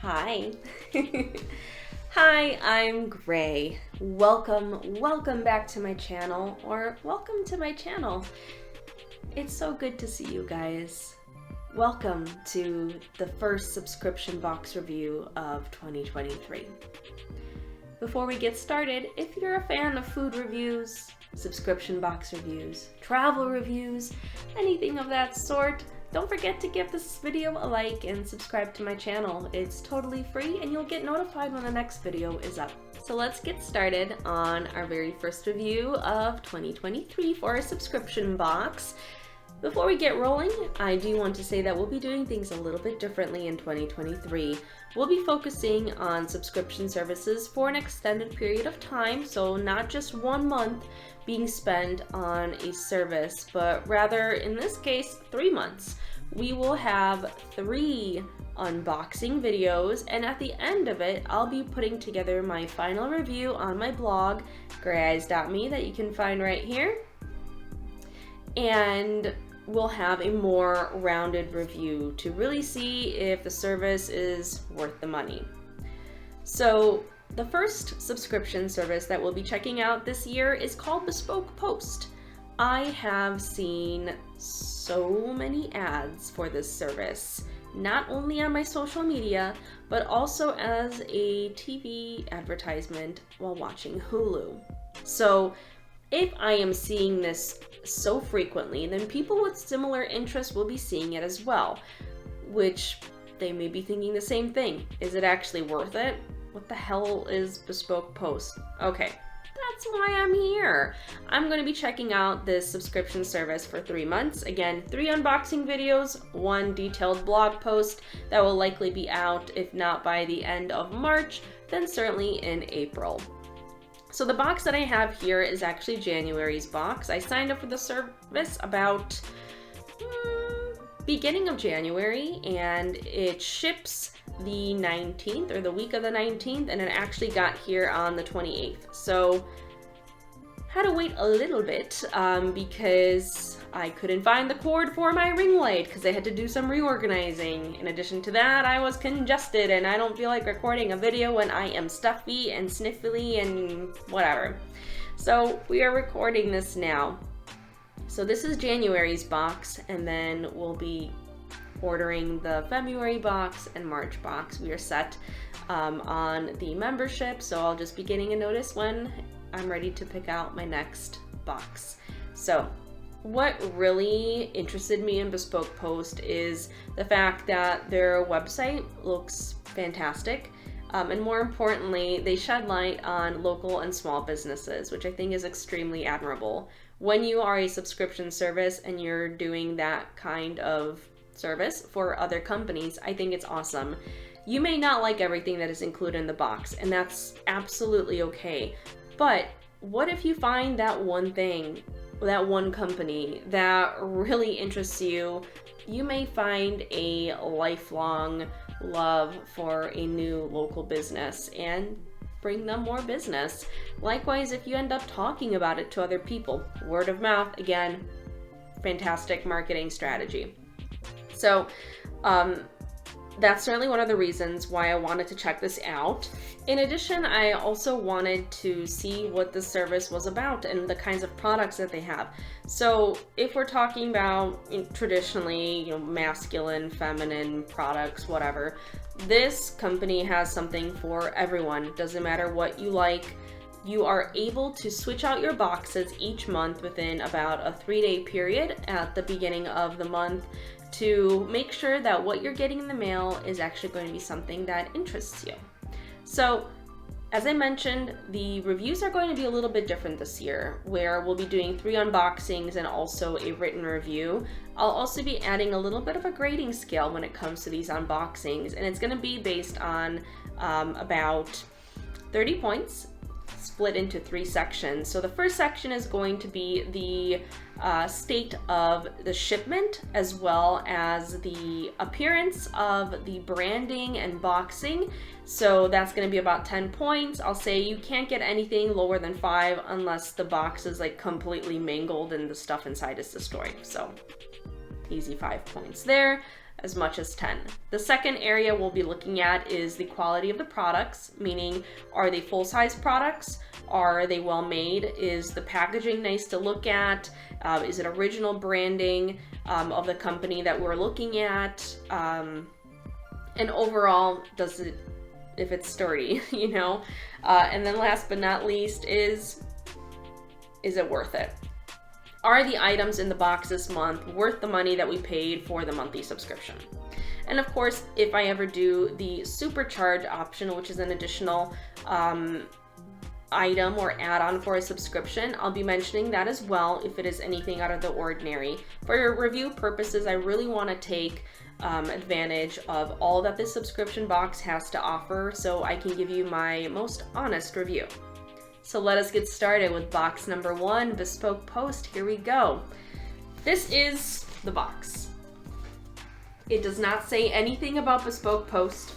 Hi. Hi, I'm Gray. Welcome back to my channel, or welcome to my channel. It's so good to see you guys. Welcome to the first subscription box review of 2023. Before we get started, if you're a fan of food reviews, subscription box reviews, travel reviews, anything of that sort, don't forget to give this video a like and subscribe to my channel. It's totally free and you'll get notified when the next video is up. So let's get started on our very first review of 2023 for our subscription box. Before we get rolling, I do want to say that we'll be doing things a little bit differently in 2023. We'll be focusing on subscription services for an extended period of time, so not just 1 month being spent on a service, but rather, in this case, 3 months. We will have 3 unboxing videos, and at the end of it, I'll be putting together my final review on my blog, grayeyes.me, that you can find right here. And we'll have a more rounded review to really see if the service is worth the money. So the first subscription service that we'll be checking out this year is called Bespoke Post. I have seen so many ads for this service, not only on my social media, but also as a TV advertisement while watching Hulu. So if I am seeing this so frequently, then people with similar interests will be seeing it as well, which they may be thinking the same thing. Is it actually worth it? What the hell is Bespoke Post? Okay, that's why I'm here. I'm going to be checking out this subscription service for 3 months. Again, 3 unboxing videos, 1 detailed blog post that will likely be out, if not by the end of March, then certainly in April. So the box that I have here is actually January's box. I signed up for the service about beginning of January, and it ships the 19th, or the week of the 19th, and it actually got here on the 28th. So had to wait a little bit because I couldn't find the cord for my ring light because I had to do some reorganizing. In addition to that, I was congested and I don't feel like recording a video when I am stuffy and sniffly and whatever. So we are recording this now. So this is January's box, and then we'll be ordering the February box and March box. We are set on the membership, so I'll just be getting a notice when I'm ready to pick out my next box. So what really interested me in Bespoke Post is the fact that their website looks fantastic. And more importantly, they shed light on local and small businesses, which I think is extremely admirable. When you are a subscription service and you're doing that kind of service for other companies, I think it's awesome. You may not like everything that is included in the box, and that's absolutely okay. But what if you find that one thing, that one company that really interests you? You may find a lifelong love for a new local business and bring them more business. Likewise, if you end up talking about it to other people, word of mouth, again, fantastic marketing strategy. So that's certainly one of the reasons why I wanted to check this out. In addition, I also wanted to see what the service was about and the kinds of products that they have. So if we're talking about traditionally, masculine, feminine products, whatever, this company has something for everyone. Doesn't matter what you like. You are able to switch out your boxes each month within about a 3-day period at the beginning of the month to make sure that what you're getting in the mail is actually going to be something that interests you. So, as I mentioned, the reviews are going to be a little bit different this year, where we'll be doing 3 unboxings and also a written review. I'll also be adding a little bit of a grading scale when it comes to these unboxings, and it's going to be based on about 30 points, split into 3 sections. So the first section is going to be the state of the shipment, as well as the appearance of the branding and boxing. So that's going to be about 10 points. I'll say you can't get anything lower than 5 unless the box is like completely mangled and the stuff inside is destroyed. So easy 5 points there. as much as 10. The second area we'll be looking at is the quality of the products, meaning are they full-size products? Are they well made? Is the packaging nice to look at? Is it original branding of the company that we're looking at? And overall, if it's sturdy, you know? And then last but not least is it worth it? Are the items in the box this month worth the money that we paid for the monthly subscription? And of course, if I ever do the supercharge option, which is an additional item or add-on for a subscription, I'll be mentioning that as well if it is anything out of the ordinary. For review purposes, I really want to take advantage of all that this subscription box has to offer so I can give you my most honest review. So let us get started with box number 1, Bespoke Post. Here we go. This is the box. It does not say anything about Bespoke Post.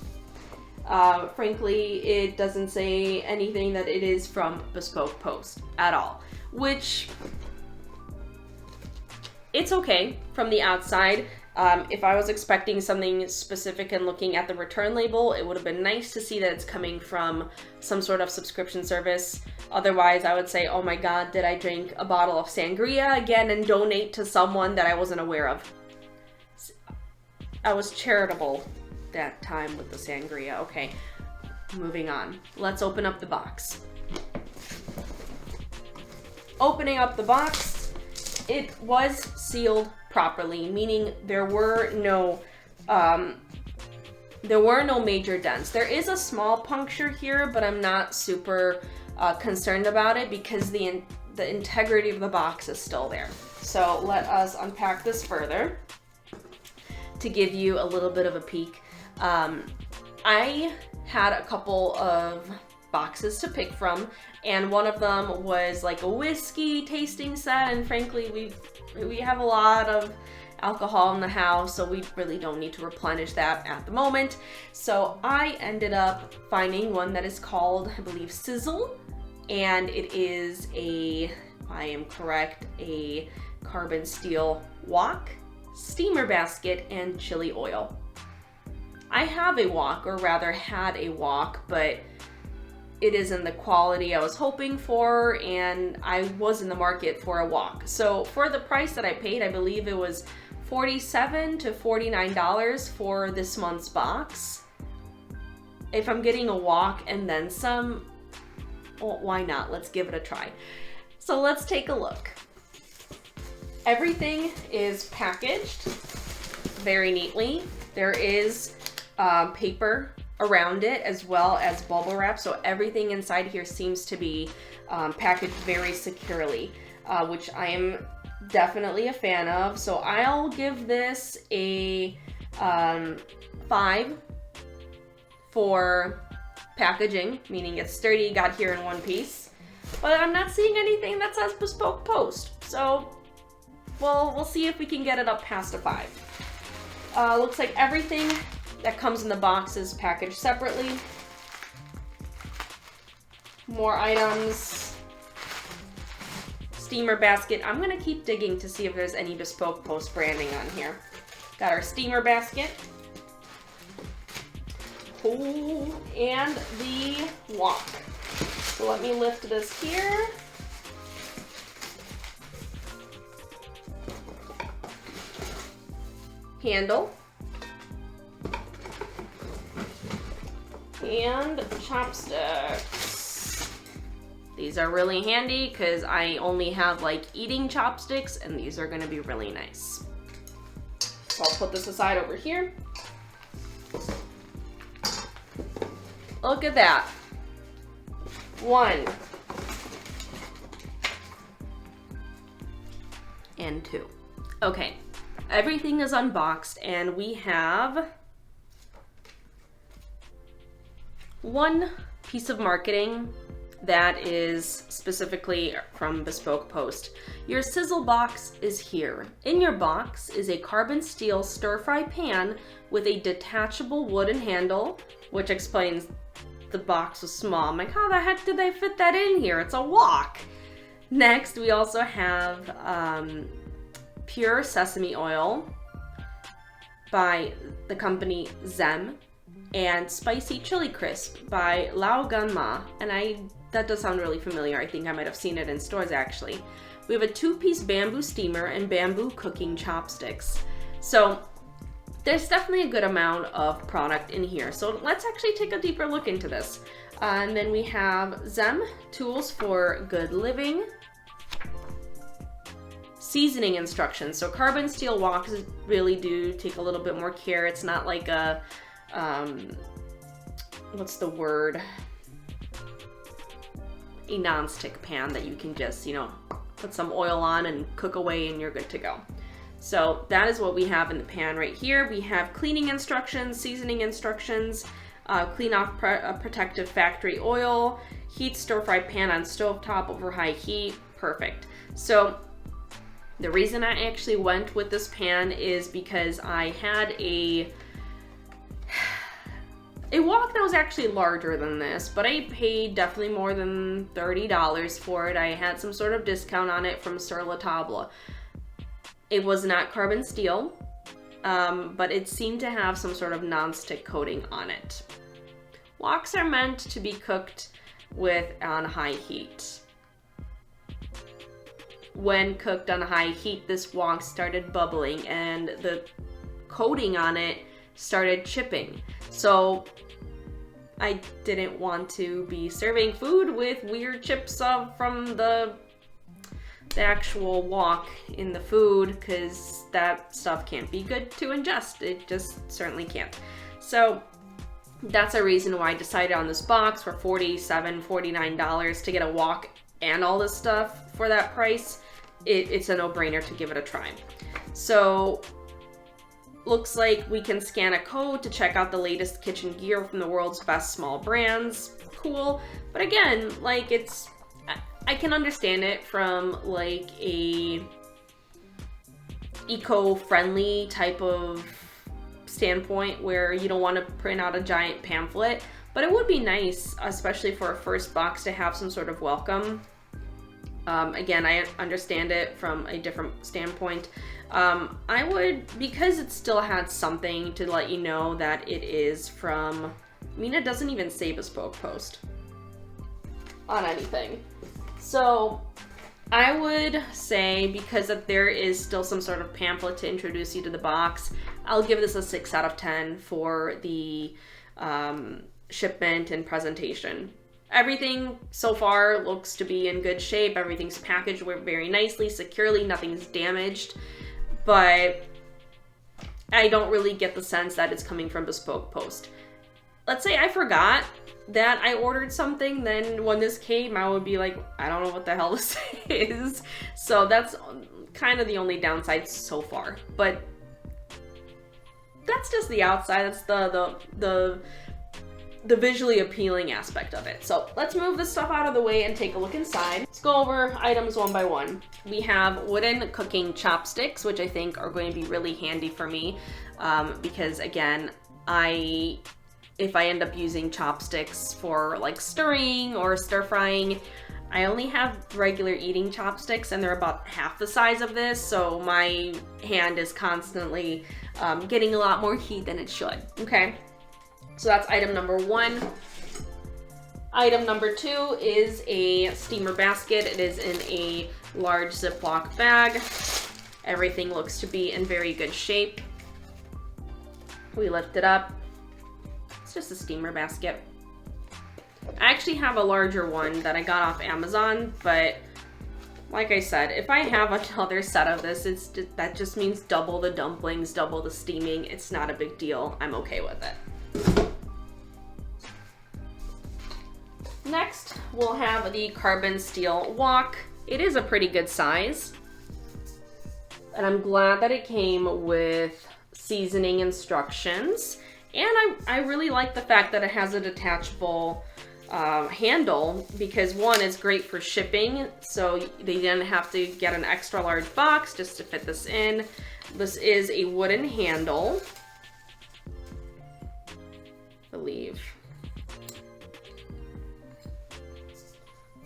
Frankly, it doesn't say anything that it is from Bespoke Post at all, which it's okay from the outside. If I was expecting something specific and looking at the return label, it would have been nice to see that it's coming from some sort of subscription service. Otherwise, I would say, oh my God, did I drink a bottle of sangria again and donate to someone that I wasn't aware of? I was charitable that time with the sangria. Okay, moving on. Let's open up the box. Opening up the box, it was sealed properly, meaning there were no major dents. There is a small puncture here, but I'm not super concerned about it because the integrity of the box is still there. So let us unpack this further to give you a little bit of a peek. I had a couple of boxes to pick from, and one of them was like a whiskey tasting set, and frankly we have a lot of alcohol in the house, so we really don't need to replenish that at the moment. So I ended up finding one that is called, I believe, Sizzle, and it is if I am correct, a carbon steel wok, steamer basket, and chili oil. I have a wok, or rather had a wok, but it isn't the quality I was hoping for, and I was in the market for a wok. So for the price that I paid, I believe it was $47 to $49 for this month's box. If I'm getting a wok and then some, well, why not? Let's give it a try. So let's take a look. Everything is packaged very neatly. There is paper around it as well as bubble wrap, so everything inside here seems to be packaged very securely, which I am definitely a fan of. So I'll give this a 5 for packaging, meaning it's sturdy, got here in one piece, but I'm not seeing anything that says Bespoke Post, so we'll see if we can get it up past a 5. Looks like everything that comes in the box is packaged separately. More items. Steamer basket. I'm gonna keep digging to see if there's any Bespoke Post branding on here. Got our steamer basket. Oh, and the wok. So let me lift this here. Handle. And chopsticks. These are really handy because I only have like eating chopsticks, and these are gonna be really nice. So I'll put this aside over here. Look at that. 1 and 2. Okay, everything is unboxed, and we have one piece of marketing that is specifically from Bespoke Post. Your sizzle box is here. In your box is a carbon steel stir-fry pan with a detachable wooden handle, which explains the box was small. I'm like, how the heck did they fit that in here? It's a wok. Next, we also have pure sesame oil, by the company Zem, and Spicy Chili Crisp by Lao Gan Ma. And that does sound really familiar. I think I might have seen it in stores actually. We have a 2-piece bamboo steamer and bamboo cooking chopsticks. So there's definitely a good amount of product in here. So let's actually take a deeper look into this. And then we have Zem tools for good living. Seasoning instructions. So carbon steel woks really do take a little bit more care. It's not like a, what's the word? A non-stick pan that you can just, put some oil on and cook away and you're good to go. So that is what we have in the pan right here. We have cleaning instructions, seasoning instructions, clean off protective factory oil, heat stir-fry pan on stovetop over high heat. Perfect. So the reason I actually went with this pan is because I had a wok that was actually larger than this, but I paid definitely more than $30 for it. I had some sort of discount on it from Sur La Table. It was not carbon steel, but it seemed to have some sort of non-stick coating on it. Woks are meant to be cooked on high heat. When cooked on high heat, this wok started bubbling and the coating on it started chipping. So I didn't want to be serving food with weird chips from the actual wok in the food, because that stuff can't be good to ingest. It just certainly can't. So that's a reason why I decided on this box for $47, $49 to get a wok and all this stuff for that price. It's a no-brainer to give it a try. So looks like we can scan a code to check out the latest kitchen gear from the world's best small brands. Cool. But again, like, I can understand it from like a eco-friendly type of standpoint where you don't want to print out a giant pamphlet, but it would be nice, especially for a first box, to have some sort of welcome. Again, I understand it from a different standpoint. I would, because it still had something to let you know that it is from, it doesn't even say Bespoke Post on anything. So I would say, because there is still some sort of pamphlet to introduce you to the box, I'll give this a 6 out of 10 for the shipment and presentation. Everything so far looks to be in good shape. Everything's packaged very nicely, securely, nothing's damaged. But I don't really get the sense that it's coming from Bespoke Post. Let's say I forgot that I ordered something, then when this came, I would be like, I don't know what the hell this is. So that's kind of the only downside so far. But that's just the outside. That's the visually appealing aspect of it. So let's move this stuff out of the way and take a look inside. Let's go over items one by one. We have wooden cooking chopsticks, which I think are going to be really handy for me because, again, if I end up using chopsticks for like stirring or stir frying, I only have regular eating chopsticks and they're about half the size of this, so my hand is constantly getting a lot more heat than it should. Okay. So that's item number one. Item number two is a steamer basket. It is in a large Ziploc bag. Everything looks to be in very good shape. We lift it up. It's just a steamer basket. I actually have a larger one that I got off Amazon, but like I said, if I have another set of this, that just means double the dumplings, double the steaming. It's not a big deal. I'm okay with it. Next, we'll have the carbon steel wok. It is a pretty good size, and I'm glad that it came with seasoning instructions. And I really like the fact that it has a detachable handle, because one, it's great for shipping, so they didn't have to get an extra large box just to fit this in. This is a wooden handle, I believe.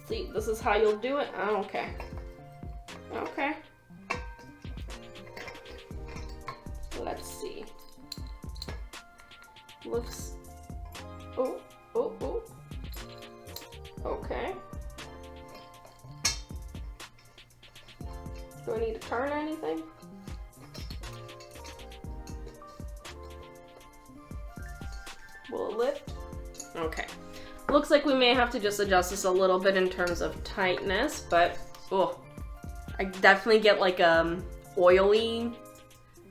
See, this is how you'll do it. Oh, okay. Okay. Let's see. looks, oh, oh, oh. Okay. Do I need to turn anything? Will it lift? Okay. Looks like we may have to just adjust this a little bit in terms of tightness, but oh, I definitely get like oily.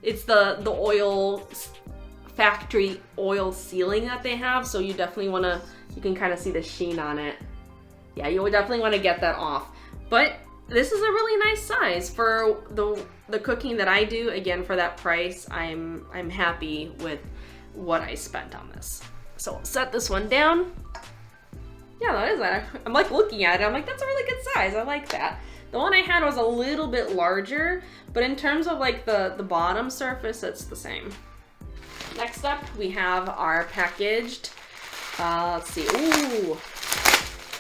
It's the oil factory oil sealing that they have, so you definitely want to, you can kind of see the sheen on it. Yeah, you would definitely want to get that off. But this is a really nice size for the cooking that I do. Again, for that price, I'm happy with what I spent on this. So I'll set this one down. Yeah, that is that. I'm like looking at it, I'm like, that's a really good size. I like that. The one I had was a little bit larger, but in terms of like the bottom surface, it's the same. Next up, we have our packaged, let's see, ooh,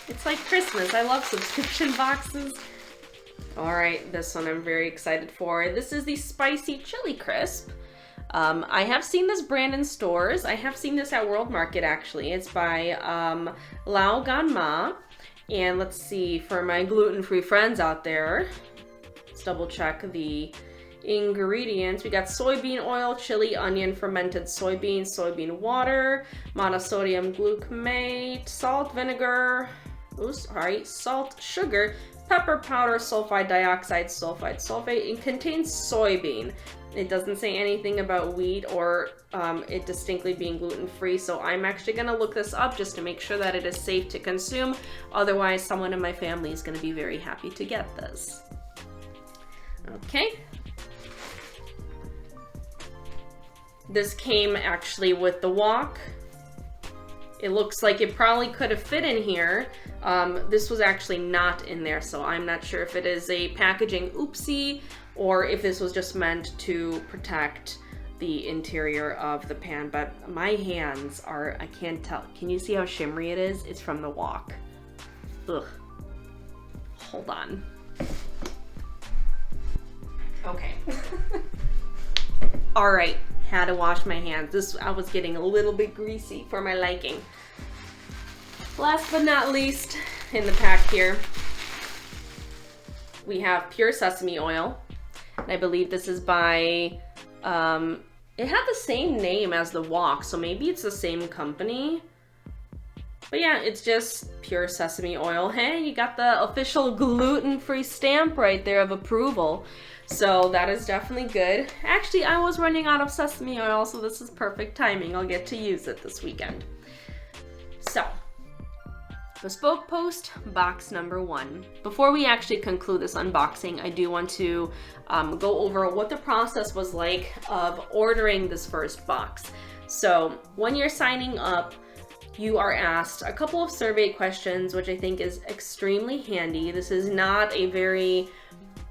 it's like Christmas. I love subscription boxes. All right, this one I'm very excited for. This is the Spicy Chili Crisp. I have seen this brand in stores. I have seen this at World Market, actually. It's by Lao Gan Ma. And let's see, for my gluten-free friends out there, let's double check the ingredients. We got soybean oil, chili, onion, fermented soybeans, soybean water, monosodium glutamate, salt, vinegar, salt, sugar, pepper powder, sulfide dioxide, sulfate. It contains soybean. It doesn't say anything about wheat or it distinctly being gluten-free, so I'm actually gonna look this up just to make sure that it is safe to consume. Otherwise, someone in my family is gonna be very happy to get this. Okay. This came actually with the wok. It looks like it probably could have fit in here. This was actually not in there, so I'm not sure if it is a packaging oopsie or if this was just meant to protect the interior of the pan, but my hands are, I can't tell. Can you see how shimmery it is? It's from the wok. Ugh. Hold on. Okay. All right, had to wash my hands. I was getting a little bit greasy for my liking. Last but not least, in the pack here, we have pure sesame oil. And I believe this is by, it had the same name as the wok, so maybe it's the same company. But yeah, it's just pure sesame oil. Hey, you got the official gluten-free stamp right there of approval. So that is definitely good. Actually, I was running out of sesame oil, so this is perfect timing. I'll get to use it this weekend. So, Bespoke Post box number 1. Before we actually conclude this unboxing, I do want to go over what the process was like of ordering this first box. So when you're signing up, you are asked a couple of survey questions, which I think is extremely handy. This is not a very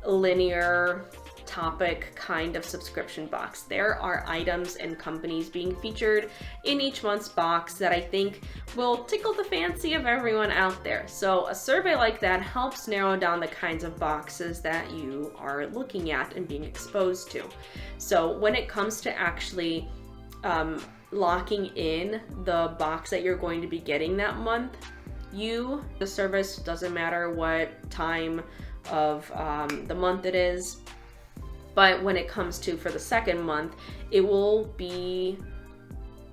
linear topic kind of subscription box. There are items and companies being featured in each month's box that I think will tickle the fancy of everyone out there. So a survey like that helps narrow down the kinds of boxes that you are looking at and being exposed to. So when it comes to actually locking in the box that you're going to be getting that month, the service, doesn't matter what time of the month it is. But when it comes to for the second month, it will be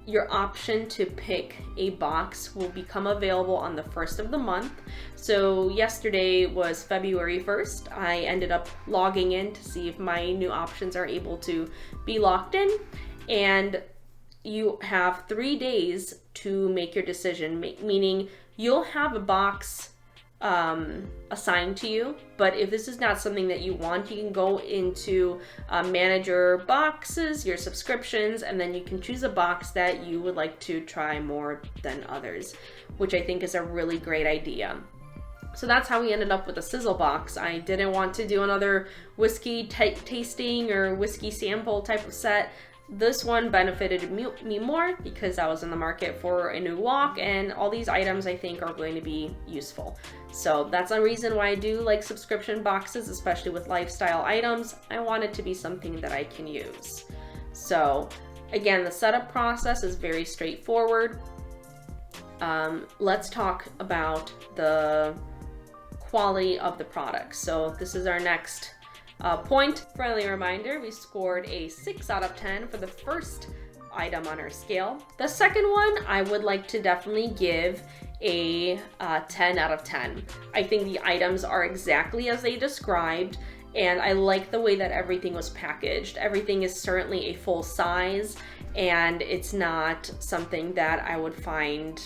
your option to pick a box will become available on the 1st of the month. So yesterday was February 1st. I ended up logging in to see if my new options are able to be locked in. And you have 3 days to make your decision, meaning you'll have a box assigned to you, but if this is not something that you want, you can go into manage your boxes, your subscriptions, and then you can choose a box that you would like to try more than others, which I think is a really great idea. So that's how we ended up with a sizzle box. I didn't want to do another whiskey tasting or whiskey sample type of set. This one benefited me more because I was in the market for a new wok, and all these items I think are going to be useful. So that's a reason why I do like subscription boxes, especially with lifestyle items. I want it to be something that I can use. So Again, the setup process is very straightforward. Let's talk about the quality of the product. So this is our next point. Friendly reminder, we scored a 6 out of 10 for the first item on our scale. The second one, I would like to definitely give a 10 out of 10. I think the items are exactly as they described, and I like the way that everything was packaged. Everything is certainly a full size, and it's not something that I would find,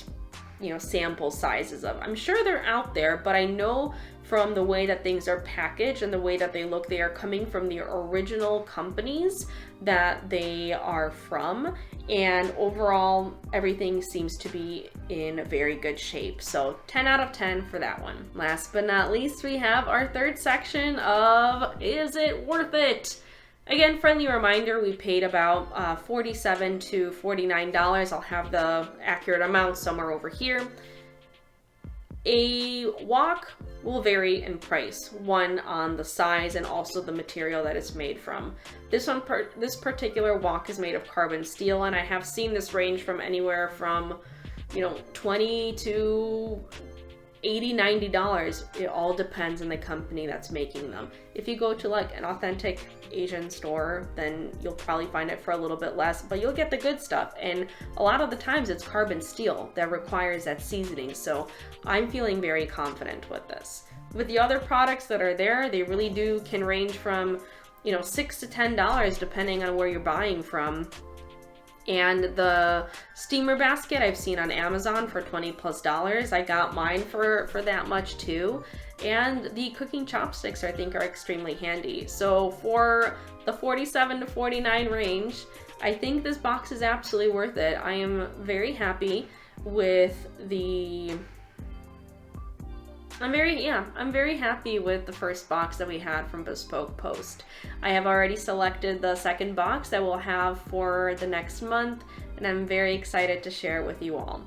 you know, sample sizes of. I'm sure they're out there, but I know from the way that things are packaged and the way that they look, they are coming from the original companies that they are from, and overall everything seems to be in very good shape. So 10 out of 10 for that one. Last but not least, we have our third section of Is It Worth It? Again, friendly reminder, we paid about $47 to $49. I'll have the accurate amount somewhere over here. A wok will vary in price, one on the size and also the material that it's made from. This particular wok is made of carbon steel, and I have seen this range from anywhere from, you know, $20 to $80, $90. It all depends on the company that's making them. If you go to like an authentic Asian store, then you'll probably find it for a little bit less, but you'll get the good stuff. And a lot of the times it's carbon steel that requires that seasoning. So I'm feeling very confident with this. With the other products that are there, they really can range from, you know, $6 to $10 depending on where you're buying from. And the steamer basket I've seen on Amazon for $20+. I got mine for that much too. And the cooking chopsticks I think are extremely handy. So for the $47 to $49 range, I think this box is absolutely worth it. I am very happy with I'm very happy with the first box that we had from Bespoke Post. I have already selected the second box that we'll have for the next month, and I'm very excited to share it with you all.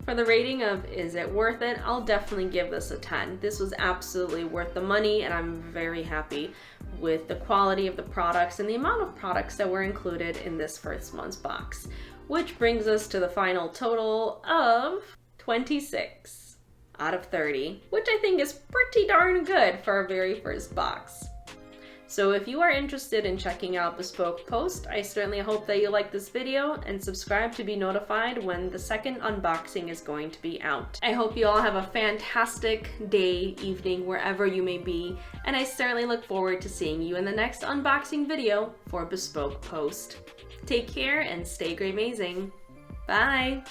For the rating of Is It Worth It, I'll definitely give this a 10. This was absolutely worth the money, and I'm very happy with the quality of the products and the amount of products that were included in this first month's box, which brings us to the final total of 26 out of 30, which I think is pretty darn good for our very first box. So if you are interested in checking out Bespoke Post, I certainly hope that you like this video and subscribe to be notified when the second unboxing is going to be out. I hope you all have a fantastic day, evening, wherever you may be, and I certainly look forward to seeing you in the next unboxing video for Bespoke Post. Take care and stay great amazing. Bye!